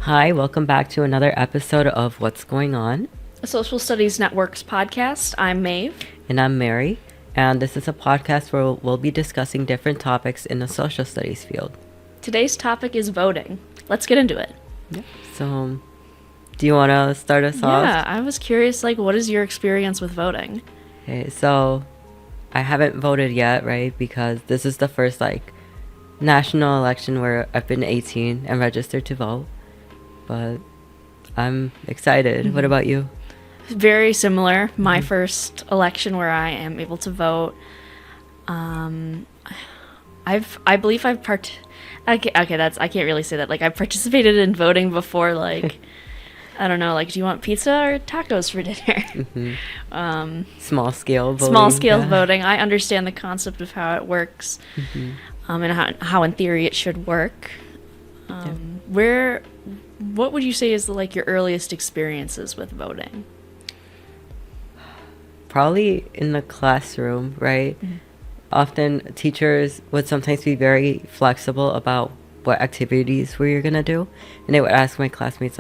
Hi, welcome back to another episode of What's Going On. A Social Studies Network's podcast. I'm Maeve. And I'm Mary. And this is a podcast where we'll be discussing different topics in the social studies field. Today's topic is voting. Let's get into it. Yeah. So, do you want to start us off? Yeah, I was curious, what is your experience with voting? Okay, so I haven't voted yet, right? Because this is the first, national election where I've been 18 and registered to vote. But I'm excited. Mm-hmm. What about you? Very similar. My first election where I am able to vote. I believe I've I can't really say that. I've participated in voting before. I don't know. Do you want pizza or tacos for dinner? Mm-hmm. Small scale voting. Small scale voting. I understand the concept of how it works, and how in theory it should work. What would you say is your earliest experiences with voting? Probably in the classroom, right? Mm-hmm. Often teachers would sometimes be very flexible about what activities we're going to do. And they would ask my classmates,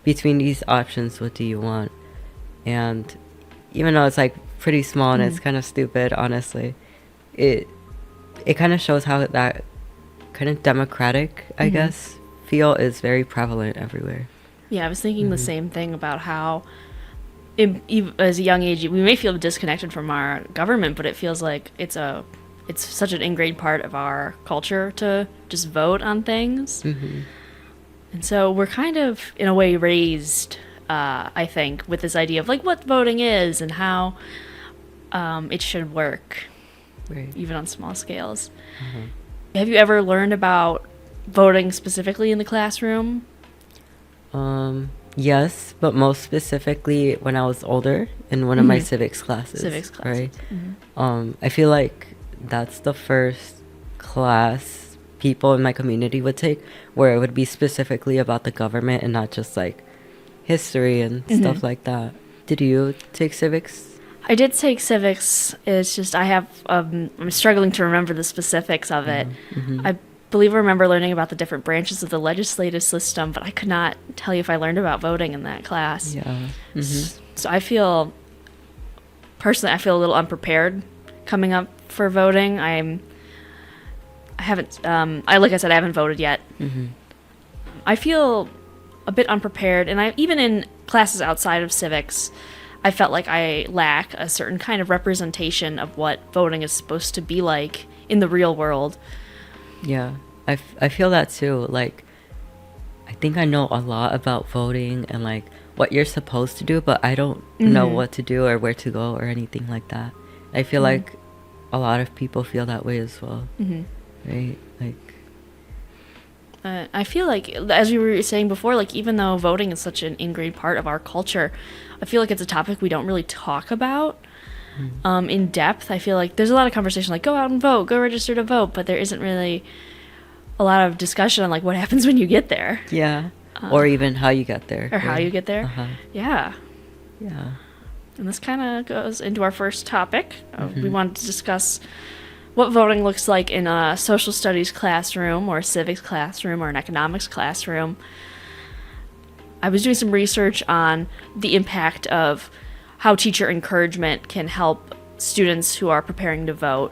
between these options, what do you want? And even though it's pretty small and it's kind of stupid, honestly, it kind of shows how that kind of democratic, I guess, feel is very prevalent everywhere. Yeah, I was thinking the same thing about how as a young age we may feel disconnected from our government, but it feels like it's such an ingrained part of our culture to just vote on things. And so we're kind of in a way raised, I think, with this idea of what voting is and how it should work, right, even on small scales. Have you ever learned about voting specifically in the classroom? Yes, but most specifically when I was older in one of my civics classes. Right? I feel like that's the first class people in my community would take where it would be specifically about the government and not just history and stuff like that. Did you take civics? I did take civics. It's just I'm struggling to remember the specifics of it. I believe I remember learning about the different branches of the legislative system, but I could not tell you if I learned about voting in that class. Yeah. So I feel a little unprepared coming up for voting. I haven't voted yet. I feel a bit unprepared, and even in classes outside of civics, I felt like I lack a certain kind of representation of what voting is supposed to be like in the real world. Yeah, I feel that too. I think I know a lot about voting and what you're supposed to do, but I don't know what to do or where to go or anything like that. I feel like a lot of people feel that way as well, right? I feel like, as we were saying before, even though voting is such an ingrained part of our culture, I feel like it's a topic we don't really talk about in depth. I feel like there's a lot of conversation go out and vote, go register to vote, but there isn't really a lot of discussion on what happens when you get there. Yeah. Or even how you get there. Or how you get there. Yeah. Yeah. And this kind of goes into our first topic. We wanted to discuss what voting looks like in a social studies classroom or a civics classroom or an economics classroom. I was doing some research on the impact of how teacher encouragement can help students who are preparing to vote.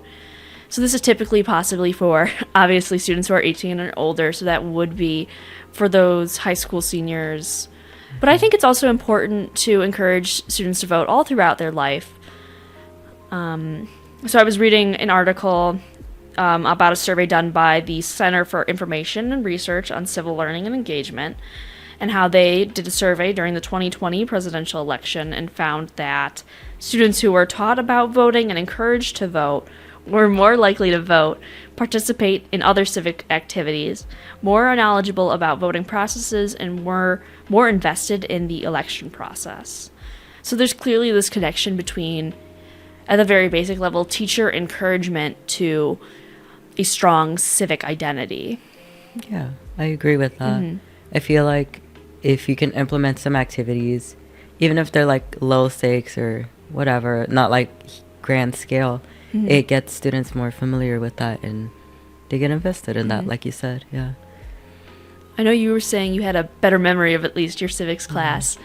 So this is typically possibly for, obviously, students who are 18 and older, so that would be for those high school seniors. But I think it's also important to encourage students to vote all throughout their life. So I was reading an article about a survey done by the Center for Information and Research on Civil Learning and Engagement, and how they did a survey during the 2020 presidential election and found that students who were taught about voting and encouraged to vote were more likely to vote, participate in other civic activities, more knowledgeable about voting processes, and were more invested in the election process. So there's clearly this connection between, at the very basic level, teacher encouragement to a strong civic identity. Yeah, I agree with that. I feel like if you can implement some activities, even if they're low stakes or whatever, not grand scale, it gets students more familiar with that and they get invested in that, like you said. Yeah. I know you were saying you had a better memory of at least your civics class.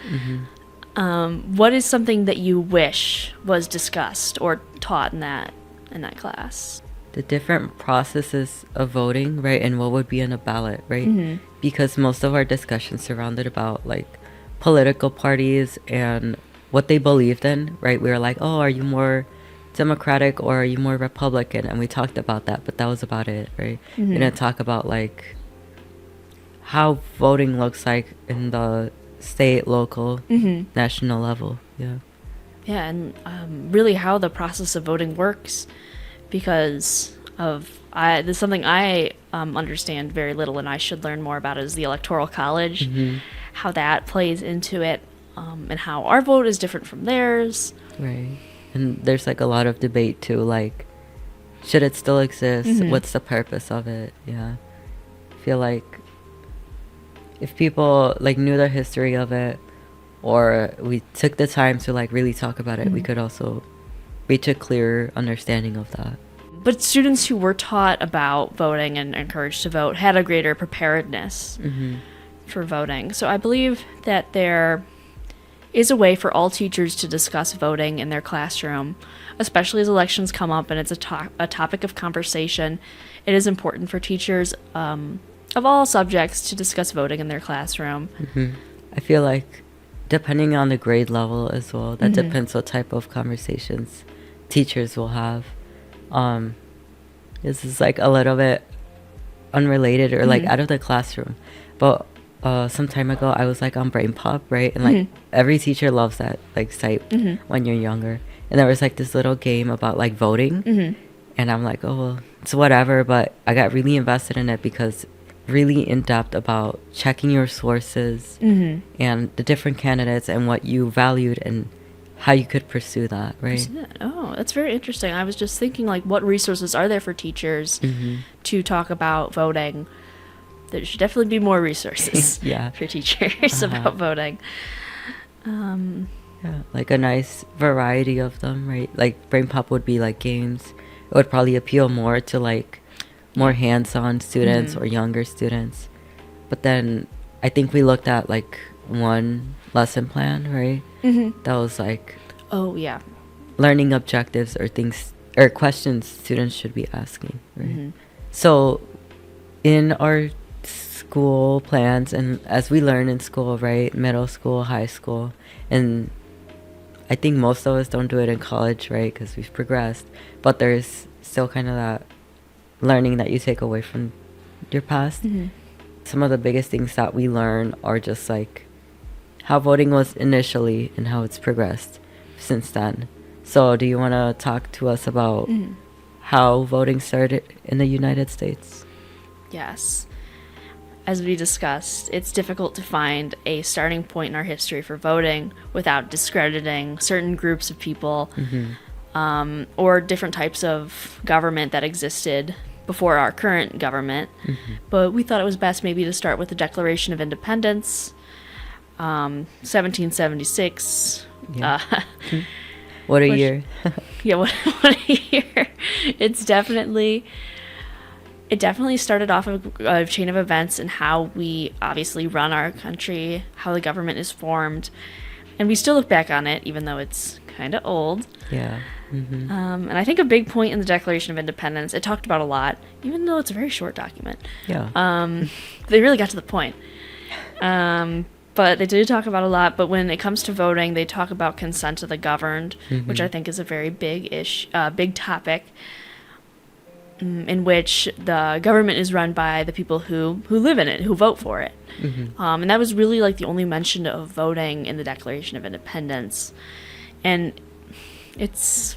What is something that you wish was discussed or taught in that class? The different processes of voting, right, and what would be on a ballot, right? Because most of our discussions surrounded about like political parties and what they believed in, right? We were like, oh, are you more Democratic or are you more Republican? And we talked about that, but that was about it, right? We didn't talk about like how voting looks like in the state, local, national level. Yeah. Yeah, and really how the process of voting works, because there's something I understand very little, and I should learn more about, is the Electoral College, how that plays into it, and how our vote is different from theirs. Right. And there's like a lot of debate too, like, should it still exist? What's the purpose of it? Yeah. I feel like if people like knew the history of it, or we took the time to like really talk about it, we could also reach a clearer understanding of that. But students who were taught about voting and encouraged to vote had a greater preparedness for voting. So I believe that there is a way for all teachers to discuss voting in their classroom, especially as elections come up and it's a topic of conversation. It is important for teachers of all subjects to discuss voting in their classroom. I feel like depending on the grade level as well, that depends what type of conversations teachers will have. This is like a little bit unrelated or like out of the classroom, but some time ago I was like on Brain Pop, right? And like every teacher loves that like site when you're younger, and there was like this little game about like voting, and I'm like, oh well, it's whatever, but I got really invested in it because really in depth about checking your sources and the different candidates and what you valued and how you could pursue that, right? Oh, that's very interesting. I was just thinking, like, what resources are there for teachers to talk about voting? There should definitely be more resources for teachers about voting. Yeah, like a nice variety of them, right? Like Brain Pop would be like games. It would probably appeal more to like more hands-on students or younger students. But then I think we looked at like one lesson plan, right? That was like, oh yeah, learning objectives or things or questions students should be asking, right? So in our school plans, and as we learn in school, right, middle school, high school, and I think most of us don't do it in college, right, because we've progressed, but there's still kind of that learning that you take away from your past. Some of the biggest things that we learn are just like how voting was initially and how it's progressed since then. So do you want to talk to us about how voting started in the United States? Yes. As we discussed, it's difficult to find a starting point in our history for voting without discrediting certain groups of people or different types of government that existed before our current government. But we thought it was best maybe to start with the Declaration of Independence, 1776. What a year. Yeah, what a year. It definitely started off a chain of events and how we obviously run our country, how the government is formed. And we still look back on it, even though it's kind of old. Yeah. And I think a big point in the Declaration of Independence, it talked about a lot, even though it's a very short document. Yeah. They really got to the point. But they did talk about a lot. But when it comes to voting, they talk about consent of the governed, which I think is a very big topic, in which the government is run by the people who live in it, who vote for it. And that was really like the only mention of voting in the Declaration of Independence. And it's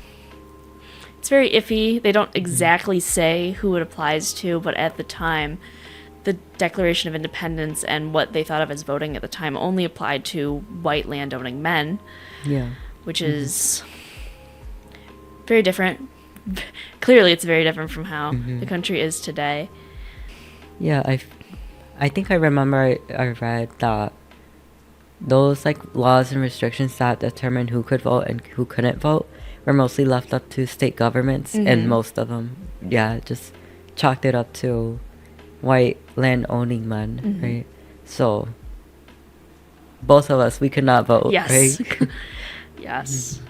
very iffy. They don't exactly say who it applies to, but at the time, the Declaration of Independence and what they thought of as voting at the time only applied to white landowning men. Yeah. Which is very different. Clearly, it's very different from how the country is today. Yeah, I think I remember I read that those like laws and restrictions that determine who could vote and who couldn't vote were mostly left up to state governments, and most of them, just chalked it up to white land owning men, right? So both of us, we could not vote, Yes. right? Yes.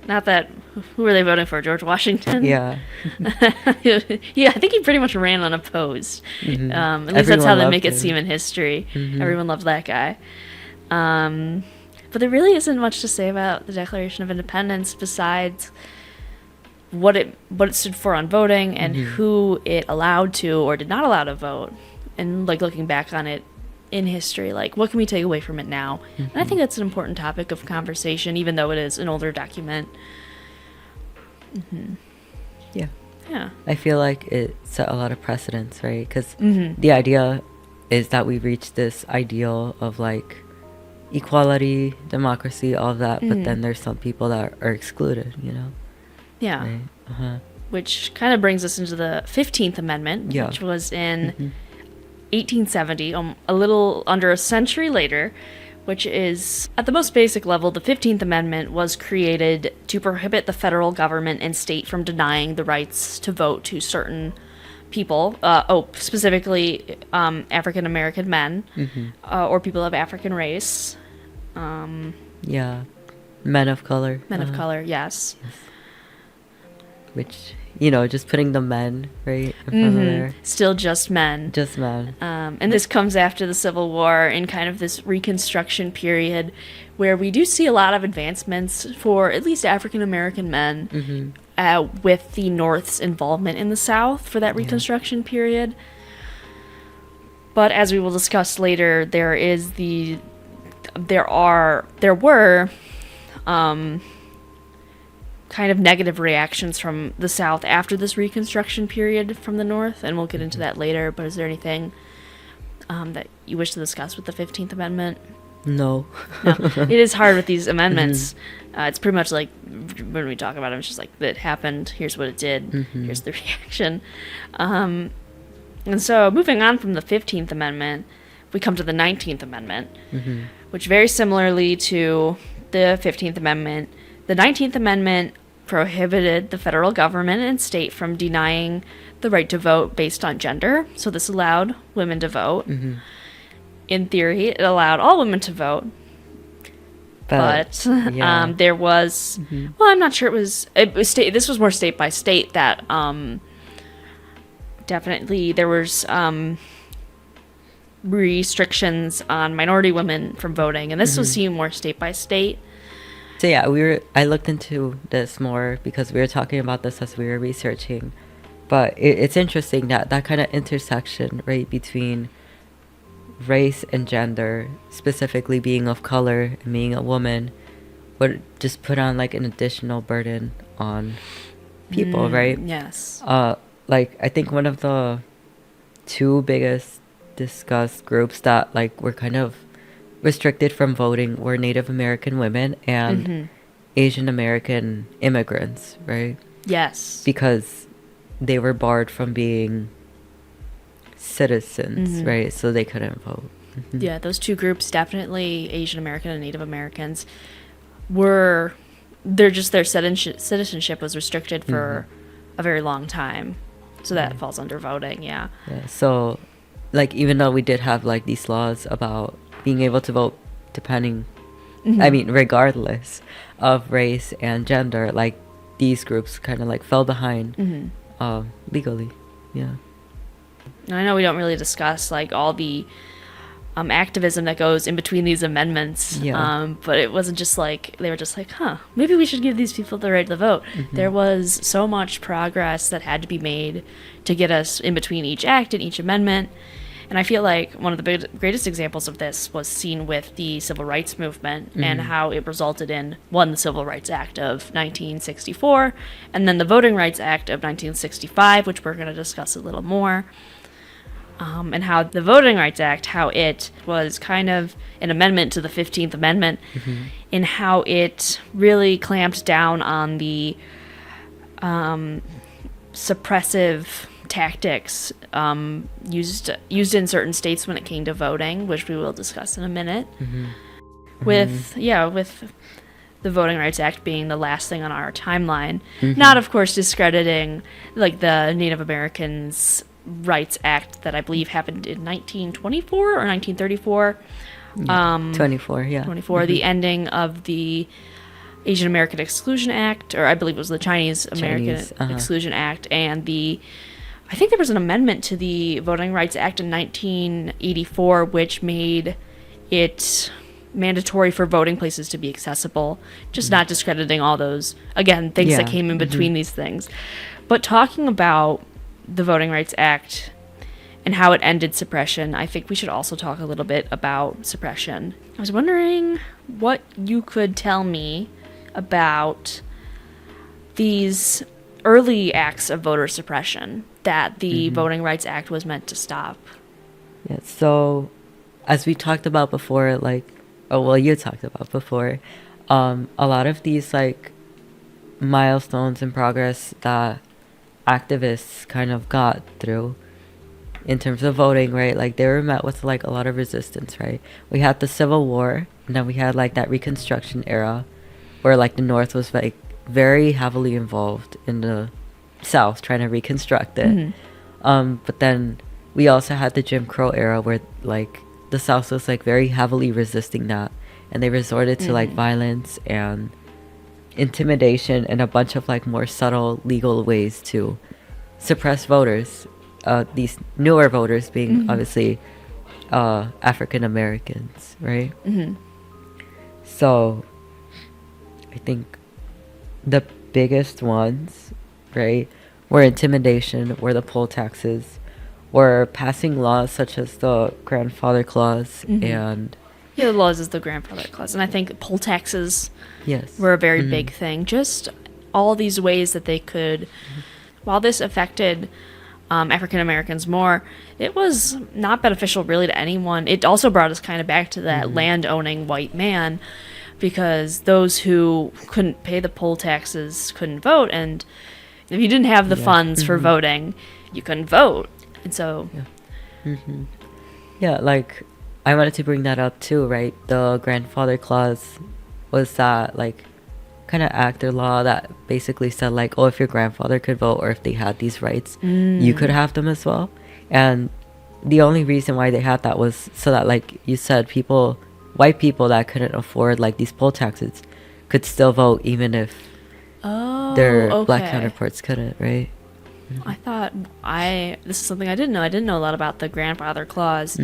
Not that, who were they voting for? George Washington? Yeah. Yeah, I think he pretty much ran unopposed. At least that's Everyone how they loved make it him. seem in history. Everyone loved that guy. But there really isn't much to say about the Declaration of Independence besides what it stood for on voting and who it allowed to or did not allow to vote. And like looking back on it in history, like what can we take away from it now? And I think that's an important topic of conversation, even though it is an older document. Yeah. Yeah. I feel like it set a lot of precedents, right? Because the idea is that we reach this ideal of like equality, democracy, all of that, but then there's some people that are excluded, you know? Yeah. Right? Which kind of brings us into the 15th Amendment, Yeah. which was in 1870, a little under a century later, which is, at the most basic level, the 15th Amendment was created to prohibit the federal government and state from denying the rights to vote to certain people, specifically African American men or people of African race. Yeah. Men of color. Men of color, yes. Which, you know, just putting the men, right, in front of there. Still just men. Just men. And this comes after the Civil War in kind of this Reconstruction period where we do see a lot of advancements for at least African American men with the North's involvement in the South for that Reconstruction period. But as we will discuss later, there were kind of negative reactions from the South after this Reconstruction period from the North, and we'll get into that later. But is there anything that you wish to discuss with the 15th Amendment? No. No. It is hard with these amendments. It's pretty much like when we talk about them, it's just like, it happened, here's what it did, here's the reaction. And so moving on from the 15th Amendment, we come to the 19th Amendment, which very similarly to the 15th Amendment, the 19th Amendment prohibited the federal government and state from denying the right to vote based on gender. So this allowed women to vote. In theory, it allowed all women to vote. But yeah. there was, well, I'm not sure it was state. This was more state by state that definitely there was restrictions on minority women from voting, and this was seen more state by state. So yeah, I looked into this more because we were talking about this as we were researching. But it's interesting that kind of intersection, right, between race and gender, specifically being of color and being a woman, would just put on like an additional burden on people, right? Yes. Like I think one of the two biggest discussed groups that like were kind of restricted from voting were Native American women and Asian American immigrants, right? Yes. Because they were barred from being citizens, right? So they couldn't vote. Yeah, those two groups, definitely Asian American and Native Americans, their citizenship was restricted for a very long time. So that falls under voting, yeah. So, like, even though we did have, like, these laws about being able to vote regardless of race and gender, like, these groups kind of, like, fell behind legally, yeah. I know we don't really discuss, like, all the activism that goes in between these amendments, but it wasn't just like, they were just like, maybe we should give these people the right to vote. There was so much progress that had to be made to get us in between each act and each amendment. And I feel like one of the greatest examples of this was seen with the Civil Rights Movement and how it resulted in, one, the Civil Rights Act of 1964, and then the Voting Rights Act of 1965, which we're going to discuss a little more. And how the Voting Rights Act, how it was kind of an amendment to the 15th Amendment, in how it really clamped down on the suppressive tactics used in certain states when it came to voting, which we will discuss in a minute. With the Voting Rights Act being the last thing on our timeline, not of course discrediting like the Native Americans Rights Act that I believe happened in 1924 or 1934. 24, yeah. 24, the ending of the Asian American Exclusion Act, or I believe it was the Chinese American Exclusion Act, and I think there was an amendment to the Voting Rights Act in 1984, which made it mandatory for voting places to be accessible, just not discrediting all those, again, things that came in between these things. But talking about the Voting Rights Act and how it ended suppression, I think we should also talk a little bit about suppression. I was wondering what you could tell me about these early acts of voter suppression that the Voting Rights Act was meant to stop. Yeah, so as we talked about before, like, you talked about before, a lot of these, like, milestones in progress that activists kind of got through in terms of voting, right? Like, they were met with, like, a lot of resistance, right? We had the Civil War, and then we had, like, that Reconstruction era where, like, the North was, like, very heavily involved in the South trying to reconstruct it. But then we also had the Jim Crow era where, like, the South was, like, very heavily resisting that, and they resorted to, like, violence and intimidation and a bunch of, like, more subtle legal ways to suppress voters, these newer voters being obviously African Americans, right? So I think the biggest ones, right, were intimidation, were the poll taxes, were passing laws such as the grandfather clause and the laws is the grandfather clause, and I think poll taxes yes were a very big thing. Just all these ways that they could, while this affected African Americans more, it was not beneficial really to anyone. It also brought us kind of back to that land-owning white man, because those who couldn't pay the poll taxes couldn't vote, and if you didn't have the funds for voting, you couldn't vote. And so like, I wanted to bring that up too, right? The grandfather clause was that, like, kind of act or law that basically said, like, oh, if your grandfather could vote, or if they had these rights, you could have them as well. And the only reason why they had that was so that, like you said, white people that couldn't afford, like, these poll taxes could still vote even if their black counterparts couldn't, right? I thought this is something I didn't know. I didn't know a lot about the grandfather clause.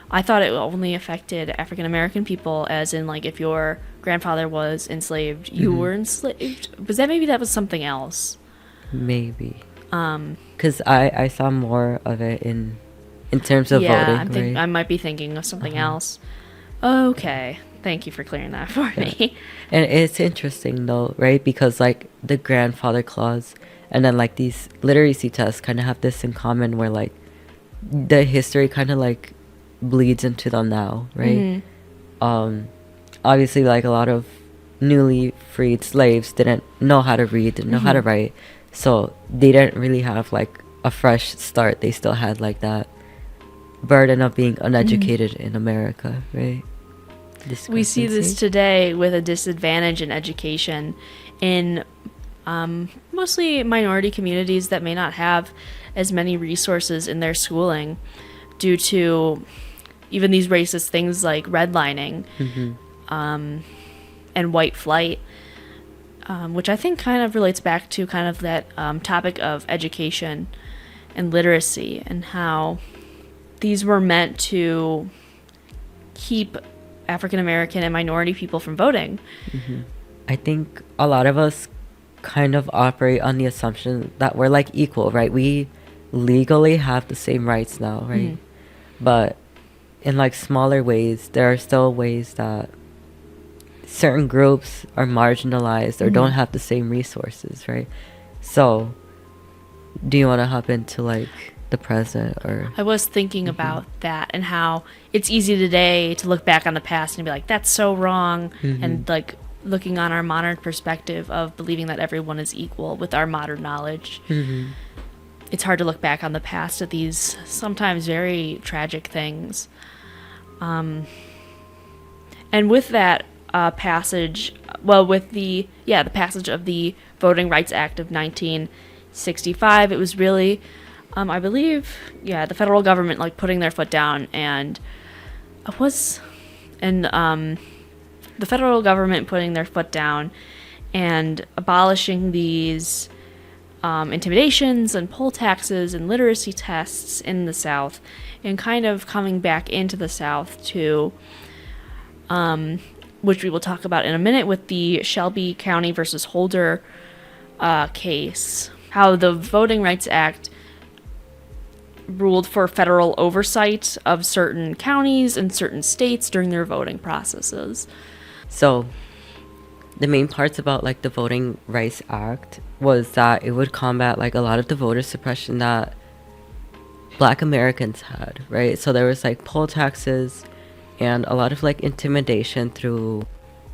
I thought it only affected African American people, as in, like, if your grandfather was enslaved, you were enslaved. Was that, maybe that was something else? Maybe. Because I saw more of it in terms of voting. I might be thinking of something else. Okay. Thank you for clearing that for me. And it's interesting, though, right? Because, like, the grandfather clause and then, like, these literacy tests kind of have this in common, where, like, the history kind of, like, bleeds into the now, right? Obviously, like, a lot of newly freed slaves didn't know how to read, didn't know how to write, so they didn't really have, like, a fresh start. They still had, like, that burden of being uneducated in America, right? We see this today with a disadvantage in education in mostly minority communities that may not have as many resources in their schooling due to even these racist things like redlining and white flight, which I think kind of relates back to kind of that topic of education and literacy, and how these were meant to keep African American and minority people from voting. I think a lot of us kind of operate on the assumption that we're, like, equal, right? We legally have the same rights now, right? But in, like, smaller ways, there are still ways that certain groups are marginalized or don't have the same resources, right? So do you want to hop into, like, the present? Or I was thinking about that, and how it's easy today to look back on the past and be like, that's so wrong, and, like, looking on our modern perspective of believing that everyone is equal with our modern knowledge. It's hard to look back on the past at these sometimes very tragic things. And with that passage, with the passage of the Voting Rights Act of 1965, it was really I believe, yeah, the federal government like putting their foot down and the federal government putting their foot down and abolishing these intimidations and poll taxes and literacy tests in the South, and kind of coming back into the South to, which we will talk about in a minute with the Shelby County versus Holder case, how the Voting Rights Act ruled for federal oversight of certain counties and certain states during their voting processes. So the main parts about like the Voting Rights Act was that it would combat like a lot of the voter suppression that Black Americans had, right? So there was like poll taxes and a lot of like intimidation through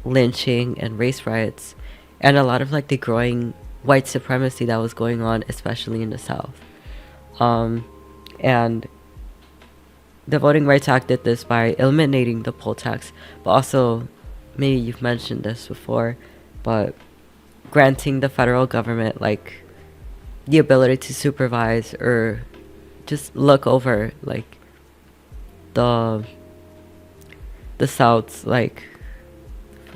lynching and race riots, and a lot of like the growing white supremacy that was going on, especially in the South. And the Voting Rights Act did this by eliminating the poll tax, but also, maybe you've mentioned this before, but granting the federal government like the ability to supervise or just look over like the South's like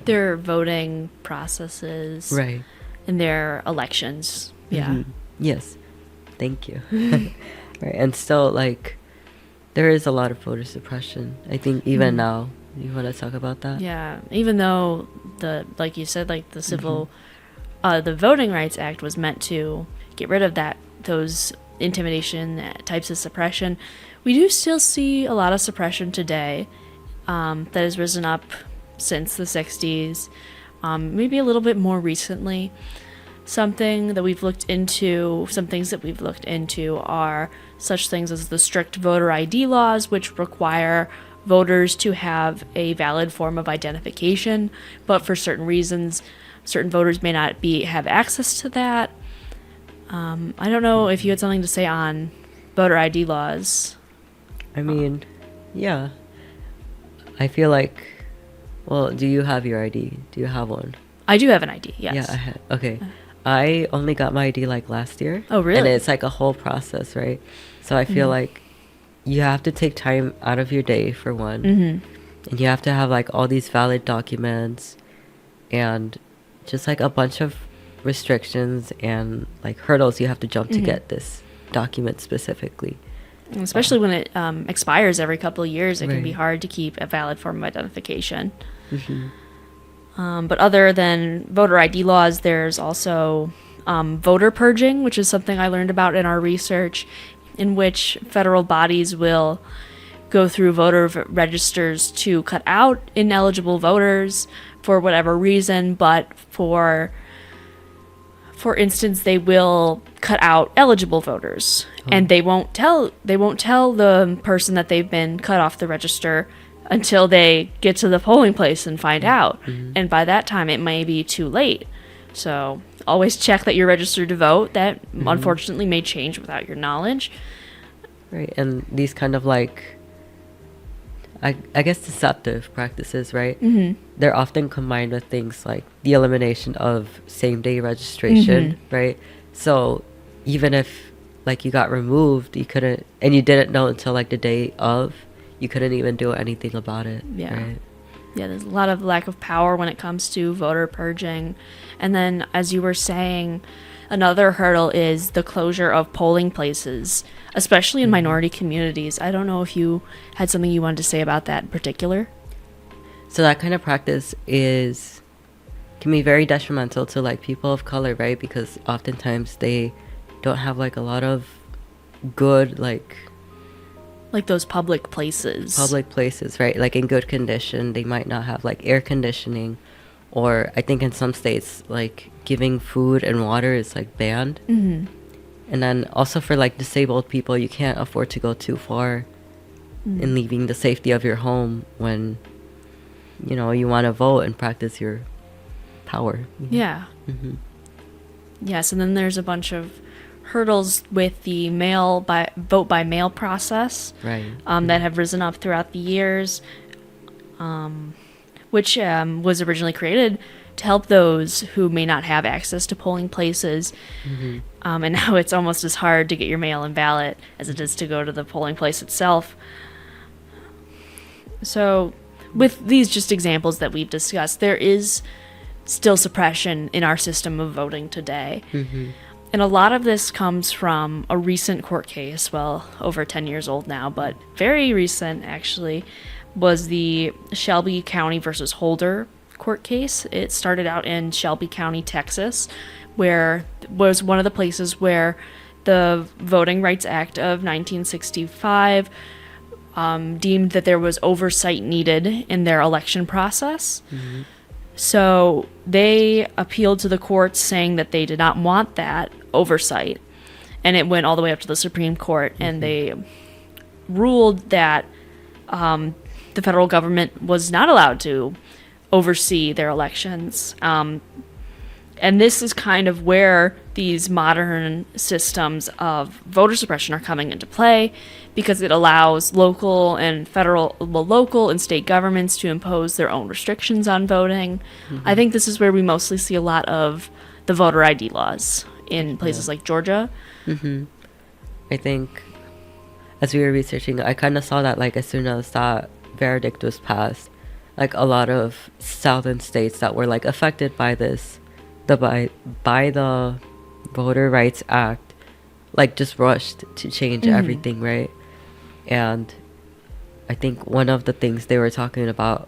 Their voting processes, right in their elections. Yeah. Yes, thank you. Right, and still like there is a lot of voter suppression, I think, even now. You want to talk about that? Yeah, even though like you said, like the the Voting Rights Act was meant to get rid of those intimidation types of suppression, we do still see a lot of suppression today that has risen up since the 60s, maybe a little bit more recently. Some things that we've looked into are such things as the strict voter ID laws, which require voters to have a valid form of identification, but for certain reasons, certain voters may not have access to that. I don't know if you had something to say on voter ID laws. I mean, yeah. I feel like, well, do you have your ID? Do you have one? I do have an ID, yes. Yeah, I had. Okay. I only got my ID like last year. Oh, really? And it's like a whole process, right? So I feel like you have to take time out of your day for one. And you have to have like all these valid documents and just like a bunch of restrictions and like hurdles you have to jump to get this document specifically. And especially when it expires every couple of years, it can be hard to keep a valid form of identification. But other than voter ID laws, there's also voter purging, which is something I learned about in our research, in which federal bodies will go through voter registers to cut out ineligible voters for whatever reason, but for instance, they will cut out eligible voters, and they won't tell the person that they've been cut off the register until they get to the polling place and find out. And by that time, it may be too late. So always check that you're registered to vote. That unfortunately may change without your knowledge. Right, and these kind of like, I guess, deceptive practices, right? They're often combined with things like the elimination of same-day registration, right? So even if like you got removed, you couldn't, and you didn't know until like the day of, you couldn't even do anything about it. Right? Yeah, there's a lot of lack of power when it comes to voter purging. And then, as you were saying, another hurdle is the closure of polling places, especially in minority communities. I don't know if you had something you wanted to say about that in particular. So that kind of practice can be very detrimental to like people of color, right? Because oftentimes they don't have like a lot of good like those public places, right? Like in good condition. They might not have like air conditioning, or I think in some states like giving food and water is like banned. And then also for like disabled people, you can't afford to go too far in leaving the safety of your home when you know you want to vote and practice your power. Yeah. Yes, and then there's a bunch of hurdles with the vote by mail process, right? That have risen up throughout the years, which was originally created to help those who may not have access to polling places. And now it's almost as hard to get your mail-in ballot as it is to go to the polling place itself. So with these just examples that we've discussed, there is still suppression in our system of voting today. And a lot of this comes from a recent court case, well, over 10 years old now, but very recent actually, was the Shelby County versus Holder court case. It started out in Shelby County, Texas, where was one of the places where the Voting Rights Act of 1965 deemed that there was oversight needed in their election process. So they appealed to the courts saying that they did not want that oversight. And it went all the way up to the Supreme Court, and they ruled that the federal government was not allowed to oversee their elections. And this is kind of where these modern systems of voter suppression are coming into play, because it allows local and state governments to impose their own restrictions on voting. I think this is where we mostly see a lot of the voter ID laws in places like Georgia. I think as we were researching, I kind of saw that like as soon as that verdict was passed, like a lot of southern states that were like affected by this, by the Voter Rights Act, like just rushed to change everything, right? And I think one of the things they were talking about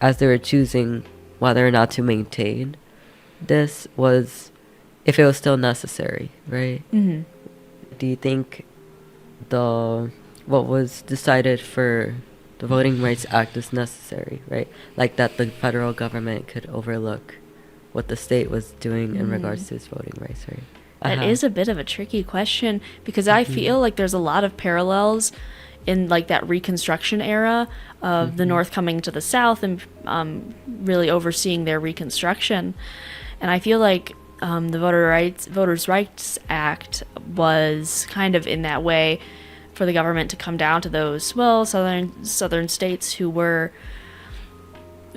as they were choosing whether or not to maintain this was if it was still necessary, right? Do you think what was decided for the Voting Rights Act is necessary, right? Like that the federal government could overlook what the state was doing in regards to its voting rights, right? That is a bit of a tricky question, because I feel like there's a lot of parallels in like that Reconstruction era of the North coming to the South and really overseeing their Reconstruction. And I feel like the Voters' Rights Act was kind of in that way for the government to come down to those, well, southern states who were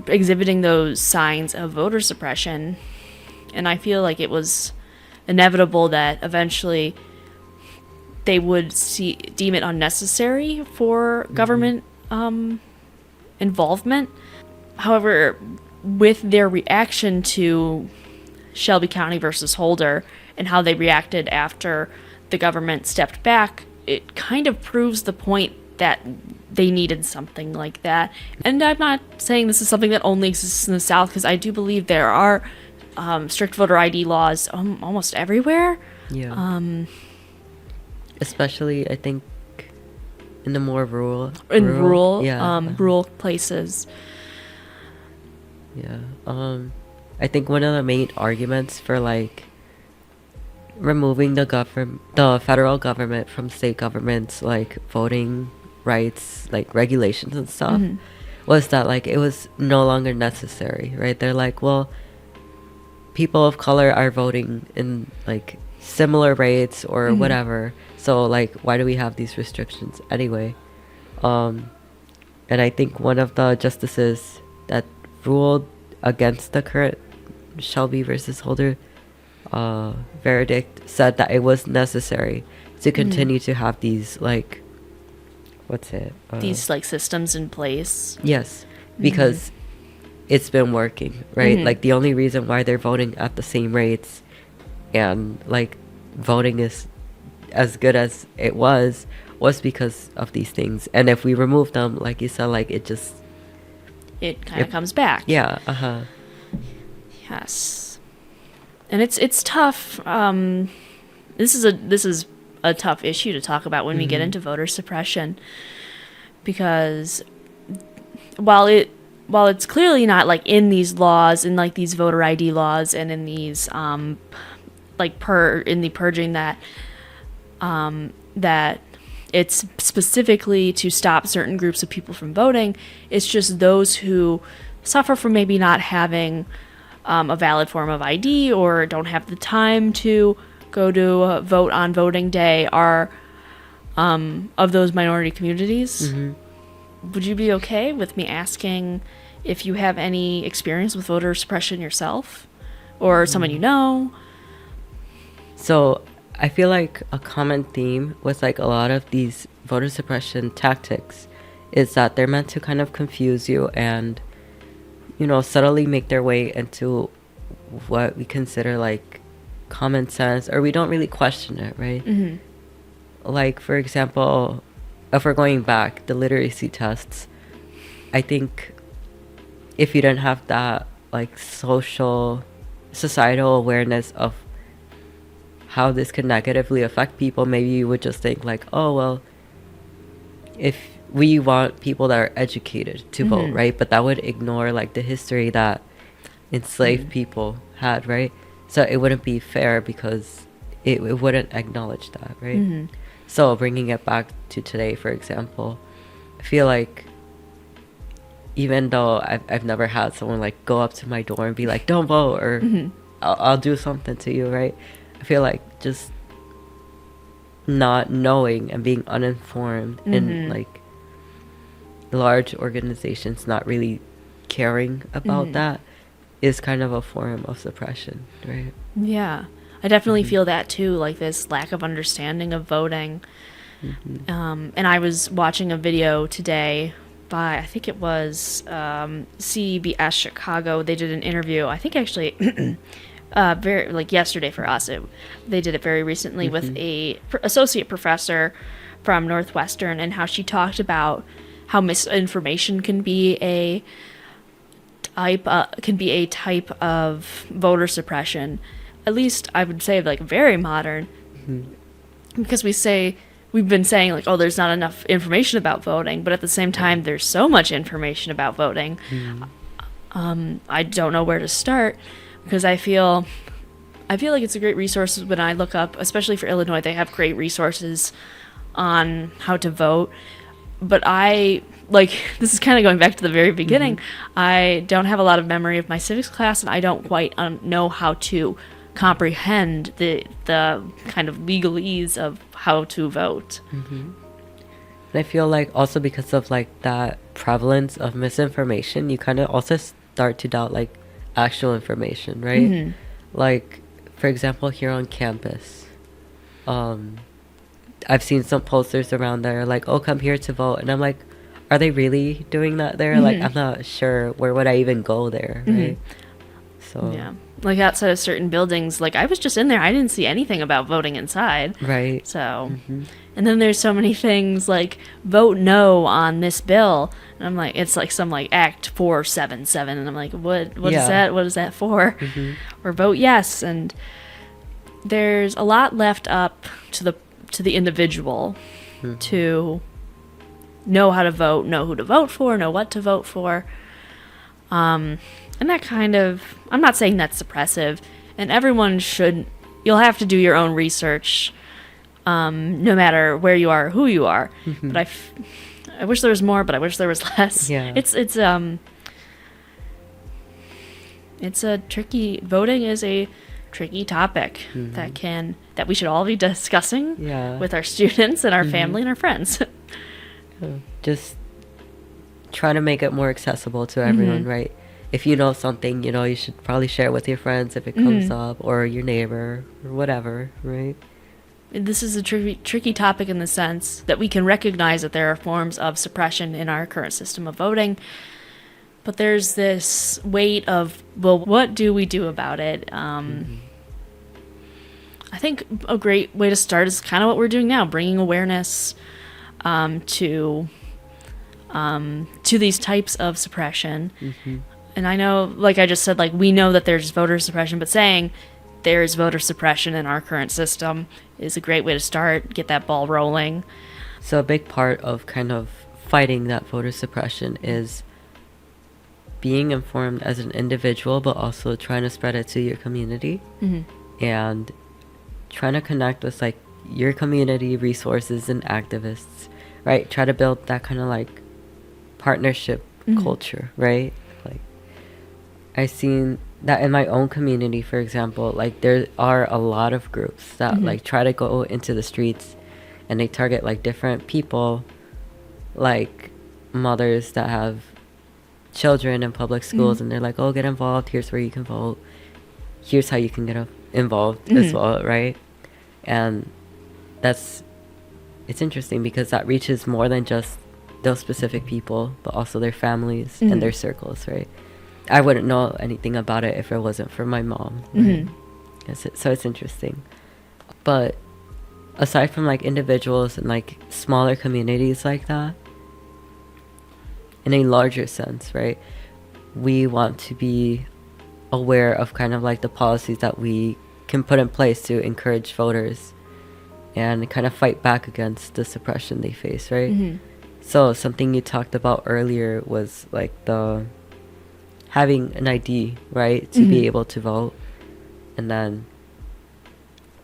exhibiting those signs of voter suppression. And I feel like it was inevitable that eventually they would deem it unnecessary for government involvement. However, with their reaction to Shelby County versus Holder and how they reacted after the government stepped back, it kind of proves the point that they needed something like that. And I'm not saying this is something that only exists in the South, because I do believe there are strict voter ID laws almost everywhere. Yeah. Especially, I think, in the more rural places. Yeah. I think one of the main arguments for like removing the federal government from state governments, like voting rights, like regulations and stuff, was that like it was no longer necessary, right? They're like, well, people of color are voting in like similar rates or whatever, so like why do we have these restrictions anyway? And I think one of the justices that ruled against the current Shelby versus Holder verdict said that it was necessary to continue to have these like these like systems in place. Yes, because it's been working, right? Like the only reason why they're voting at the same rates and like voting is as good as it was because of these things. And if we remove them, like you said, like it kind of comes back. Yeah. Yes. And it's tough. This is a tough issue to talk about when we get into voter suppression, because while it's clearly not like in these laws, in like these voter ID laws and in these in the purging that that it's specifically to stop certain groups of people from voting, it's just those who suffer from maybe not having a valid form of ID or don't have the time to go to vote on voting day are of those minority communities. Would you be okay with me asking if you have any experience with voter suppression yourself or someone you know. So I feel like a common theme with like a lot of these voter suppression tactics is that they're meant to kind of confuse you and, subtly make their way into what we consider like common sense, or we don't really question it, right? Mm-hmm. Like, for example, if we're going back, the literacy tests, I think if you don't have that like societal awareness of how this could negatively affect people, maybe you would just think like, oh, well, if we want people that are educated to vote, right? But that would ignore like the history that enslaved people had, right? So it wouldn't be fair because it wouldn't acknowledge that, right? So bringing it back to today, for example, I feel like even though I've never had someone like go up to my door and be like, don't vote, or I'll do something to you, right? I feel like just not knowing and being uninformed in like large organizations not really caring about that is kind of a form of suppression, right? Yeah, I definitely feel that too, like this lack of understanding of voting. And I was watching a video today by, I think it was CBS Chicago. They did an interview, I think actually very like yesterday for us. They did it very recently with a associate professor from Northwestern, and how she talked about how misinformation can be a type of voter suppression. At least I would say like very modern, because we've been saying like, oh, there's not enough information about voting, but at the same time there's so much information about voting. I don't know where to start, because I feel like it's a great resource. When I look up, especially for Illinois, they have great resources on how to vote. But this is kind of going back to the very beginning. I don't have a lot of memory of my civics class, and I don't quite know how to comprehend the kind of legalese of how to vote. And I feel like also because of like that prevalence of misinformation, you kind of also start to doubt like actual information, right? Like, for example, here on campus, I've seen some posters around there like, oh, come here to vote, and I'm like, are they really doing that there? Like, I'm not sure, where would I even go there, right? So yeah, like outside of certain buildings, like I was just in there, I didn't see anything about voting inside, right? So and then there's so many things like vote no on this bill, and I'm like, it's like some like Act 477, and I'm like, what is that? What is that for? Or vote yes. And there's a lot left up to the individual to know how to vote, know who to vote for, know what to vote for. And that kind of, I'm not saying that's suppressive, and everyone you'll have to do your own research, no matter where you are or who you are. But I wish there was more, but I wish there was less. Yeah. Voting is a tricky topic that we should all be discussing with our students and our family and our friends. Just try to make it more accessible to everyone, right? If you know something, you should probably share it with your friends if it comes up, or your neighbor, or whatever, right? This is a tricky topic in the sense that we can recognize that there are forms of suppression in our current system of voting, but there's this weight of, well, what do we do about it? I think a great way to start is kind of what we're doing now, bringing awareness to these types of suppression. And I know, like I just said, like we know that there's voter suppression, but saying there is voter suppression in our current system is a great way to start, get that ball rolling. So a big part of kind of fighting that voter suppression is being informed as an individual, but also trying to spread it to your community and trying to connect with like your community resources and activists, right? Try to build that kind of like partnership culture, right? Like I've seen that in my own community, for example. Like there are a lot of groups that like try to go into the streets and they target like different people, like mothers that have children in public schools, and they're like, oh, get involved, here's where you can vote, here's how you can get involved as well, right? And it's interesting because that reaches more than just those specific people, but also their families and their circles, right? I wouldn't know anything about it if it wasn't for my mom, right? So it's interesting. But aside from like individuals and like smaller communities like that, in a larger sense, right, we want to be aware of kind of like the policies that we can put in place to encourage voters and kind of fight back against the suppression they face, right? So something you talked about earlier was like the having an ID, right, to be able to vote. And then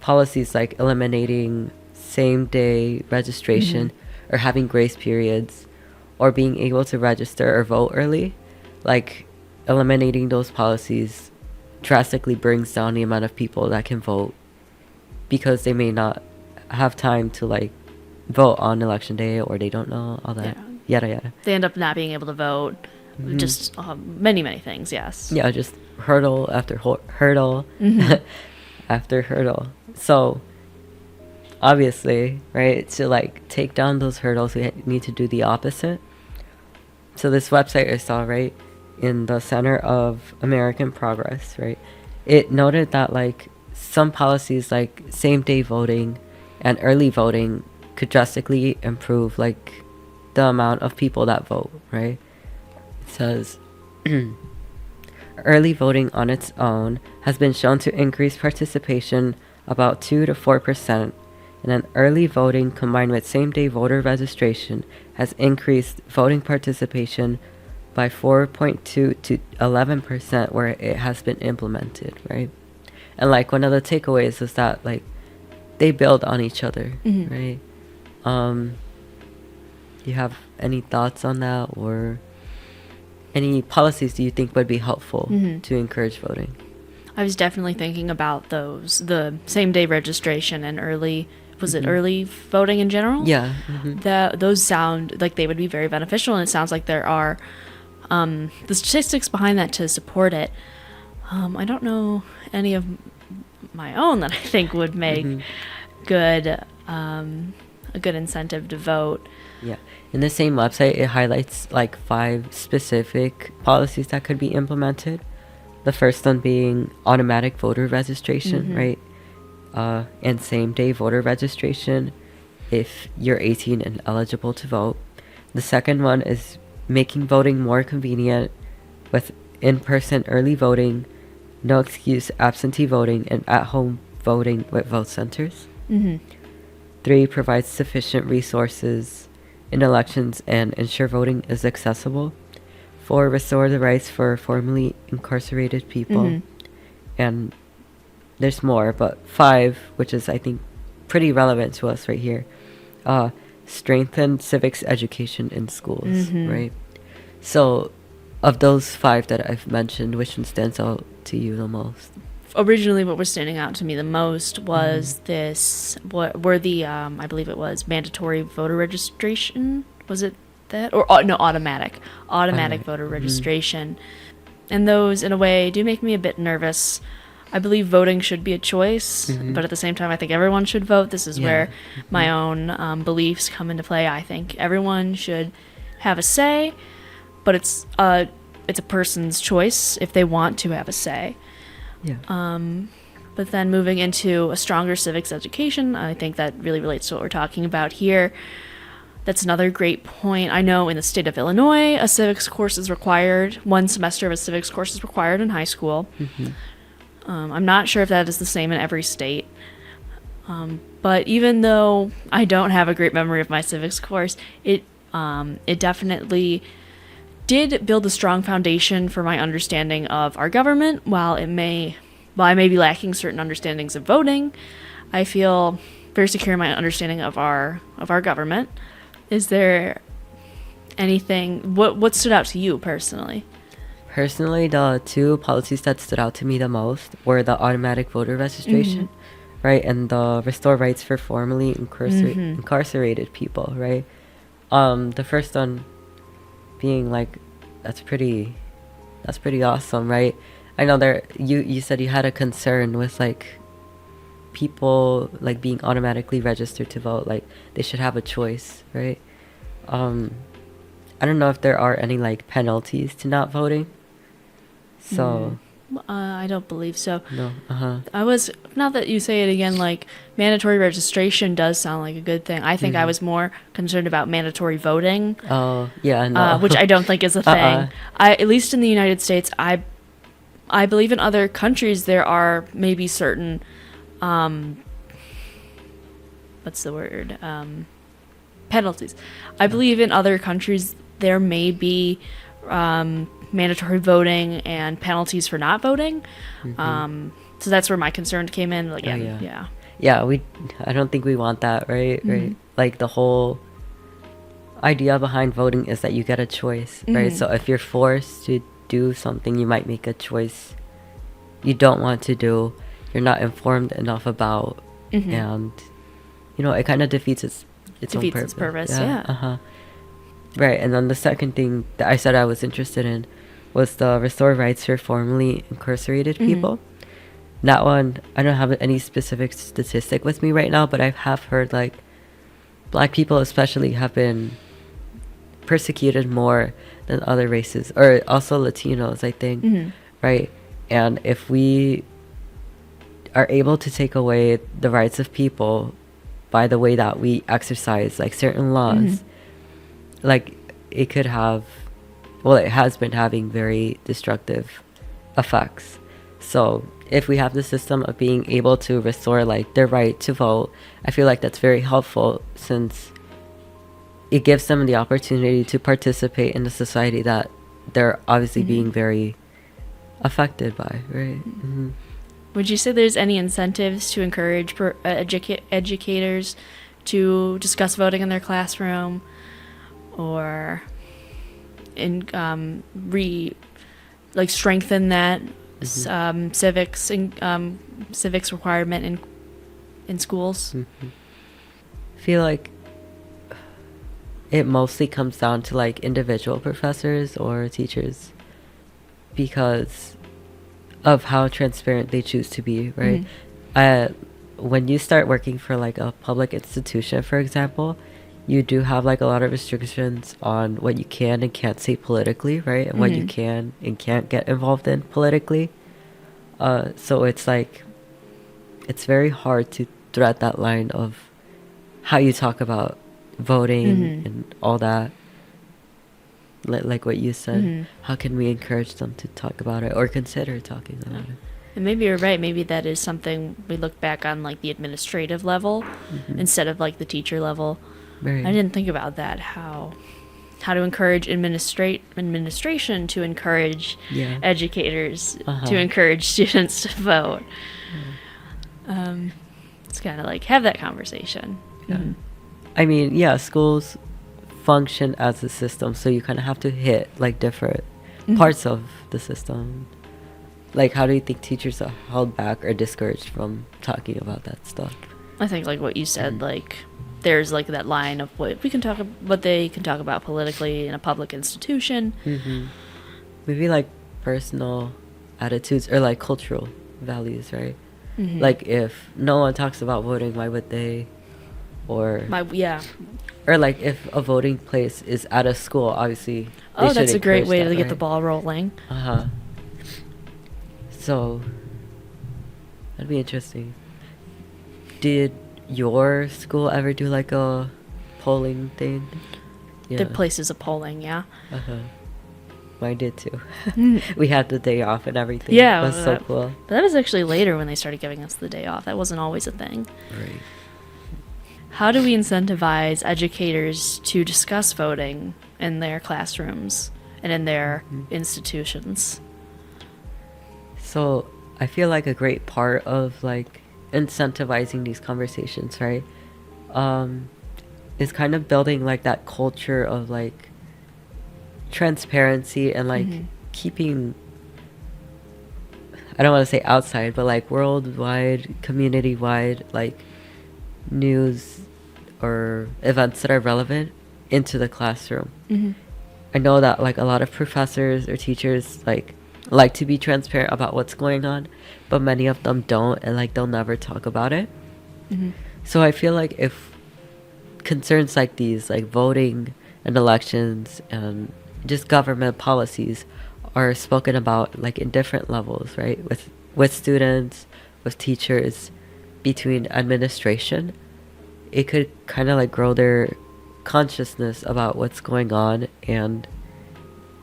policies like eliminating same-day registration or having grace periods or being able to register or vote early, like eliminating those policies drastically brings down the amount of people that can vote because they may not have time to like vote on election day, or they don't know all that yada yada. They end up not being able to vote. Just many things. Yes. Yeah, just hurdle after hurdle after hurdle. So obviously, right, to like take down those hurdles, we need to do the opposite. So this website I saw, right, in the Center of American Progress, right, it noted that like some policies like same-day voting and early voting could drastically improve like the amount of people that vote, right? It says early voting on its own has been shown to increase participation about 2 to 4%, and then early voting combined with same-day voter registration has increased voting participation by 4.2 to 11% where it has been implemented, right? And like one of the takeaways is that like they build on each other, right? Do you have any thoughts on that, or any policies do you think would be helpful to encourage voting? I was definitely thinking about those, the same-day registration and early, was it early voting in general? Yeah. Those sound like they would be very beneficial, and it sounds like there are the statistics behind that to support it. I don't know any of my own that I think would make a good incentive to vote. Yeah. In the same website, it highlights like 5 specific policies that could be implemented. The first one being automatic voter registration, right? And same-day voter registration if you're 18 and eligible to vote. The second one is making voting more convenient with in-person early voting, no excuse absentee voting, and at-home voting with vote centers. 3, provides sufficient resources in elections and ensure voting is accessible. 4, restore the rights for formerly incarcerated people. And there's more, but 5, which is I think pretty relevant to us right here, strengthen civics education in schools, right? So of those 5 that I've mentioned, which one stands out to you the most? Originally, what was standing out to me the most was I believe it was mandatory voter registration. Was it that? Or no, automatic voter registration. And those, in a way, do make me a bit nervous. I believe voting should be a choice, but at the same time, I think everyone should vote. This is where my own beliefs come into play. I think everyone should have a say, but it's a person's choice if they want to have a say. But then moving into a stronger civics education, I think that really relates to what we're talking about here. That's another great point. I know in the state of Illinois, a civics course is required. 1 semester of a civics course is required in high school. I'm not sure if that is the same in every state. But even though I don't have a great memory of my civics course, it definitely did build a strong foundation for my understanding of our government. While I may be lacking certain understandings of voting, I feel very secure in my understanding of our government. Is there anything what stood out to you personally? Personally, the 2 policies that stood out to me the most were the automatic voter registration, right, and the restore rights for formerly incarcerated people, right? The first one being like that's pretty awesome, right? I know there you said you had a concern with like people like being automatically registered to vote, like they should have a choice, right? I don't know if there are any like penalties to not voting. So I don't believe so. no, Now that you say it again, like mandatory registration does sound like a good thing. I think I was more concerned about mandatory voting. Oh yeah, no. Which I don't think is a thing. At least in the United States, I believe in other countries there are maybe certain, what's the word? Penalties. I believe in other countries there may be mandatory voting and penalties for not voting. So that's where my concern came in. Like, yeah. I don't think we want that, right? Right. Like the whole idea behind voting is that you get a choice, right? So if you're forced to do something you might make a choice you don't want to do, you're not informed enough about, and it kind of defeats its own purpose. Yeah. Right. And then the second thing that I said I was interested in was the restore rights for formerly incarcerated people. That one, I don't have any specific statistic with me right now, but I have heard like Black people especially have been persecuted more than other races, or also Latinos, I think, right? And if we are able to take away the rights of people by the way that we exercise like certain laws, like it could have, well, it has been having very destructive effects. So if we have the system of being able to restore like their right to vote, I feel like that's very helpful, since it gives them the opportunity to participate in the society that they're obviously being very affected by, right? Would you say there's any incentives to encourage educators to discuss voting in their classroom, or strengthen that civics requirement in schools? I feel like it mostly comes down to like individual professors or teachers, because of how transparent they choose to be, right? When you start working for like a public institution, for example, you do have like a lot of restrictions on what you can and can't say politically, right? And what you can and can't get involved in politically. So it's like, it's very hard to thread that line of how you talk about voting and all that. Like what you said, how can we encourage them to talk about it or consider talking about it? And maybe you're right. Maybe that is something we look back on, like the administrative level instead of like the teacher level. Right. I didn't think about that. How to encourage administration to encourage educators to encourage students to vote. It's kind of like have that conversation. I mean, schools function as a system, so you kind of have to hit like different parts of the system. Like, how do you think teachers are held back or discouraged from talking about that stuff? I think like what you said, like there's like that line of what they can talk about politically in a public institution. Maybe like personal attitudes or like cultural values, right? Like if no one talks about voting, why would they? Or like if a voting place is at a school, obviously that's a great way to get the ball rolling. So that'd be interesting. Did your school ever do like a polling thing? The places of polling, Mine did too. We had the day off and everything. Yeah, it was so cool. But that was actually later when they started giving us the day off. That wasn't always a thing. Right. How do we incentivize educators to discuss voting in their classrooms and in their institutions? So I feel like a great part of like incentivizing these conversations, right, is kind of building like that culture of like transparency and like keeping, I don't want to say outside, but like worldwide, community-wide, like news or events that are relevant into the classroom. I know that like a lot of professors or teachers like to be transparent about what's going on, but many of them don't, and like they'll never talk about it. So I feel like if concerns like these, like voting and elections and just government policies, are spoken about like in different levels, right? With students, with teachers, between administration, it could kind of like grow their consciousness about what's going on and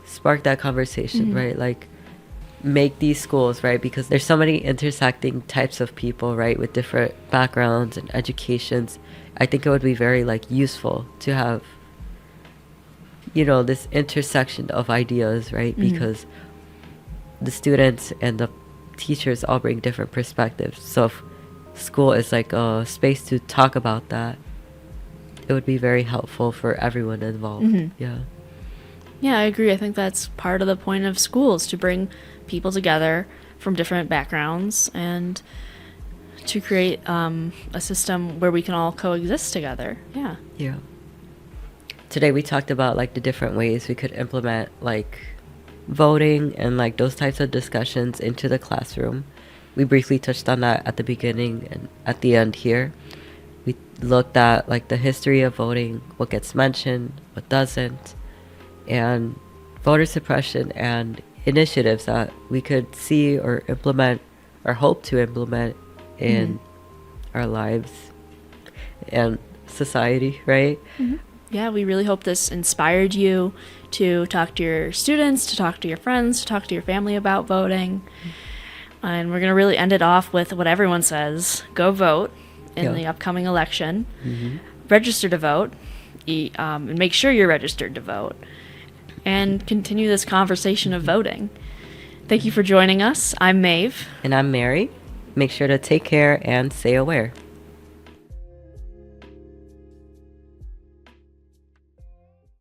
spark that conversation, right? Like make these schools, right? Because there's so many intersecting types of people, right? With different backgrounds and educations. I think it would be very like useful to have, you know, this intersection of ideas, right? Because the students and the teachers all bring different perspectives. So if school is like a space to talk about that, it would be very helpful for everyone involved. Yeah, I agree. I think that's part of the point of schools, to bring people together from different backgrounds and to create a system where we can all coexist together. Yeah. Today we talked about like the different ways we could implement like voting and like those types of discussions into the classroom. We briefly touched on that at the beginning and at the end here. We looked at like the history of voting, what gets mentioned, what doesn't, and voter suppression and initiatives that we could see or implement or hope to implement in our lives and society, right? Yeah, we really hope this inspired you to talk to your students, to talk to your friends, to talk to your family about voting. And we're going to really end it off with what everyone says: go vote in the upcoming election, register to vote, and make sure you're registered to vote, and continue this conversation of voting. Thank you for joining us. I'm Maeve. And I'm Mary. Make sure to take care and stay aware.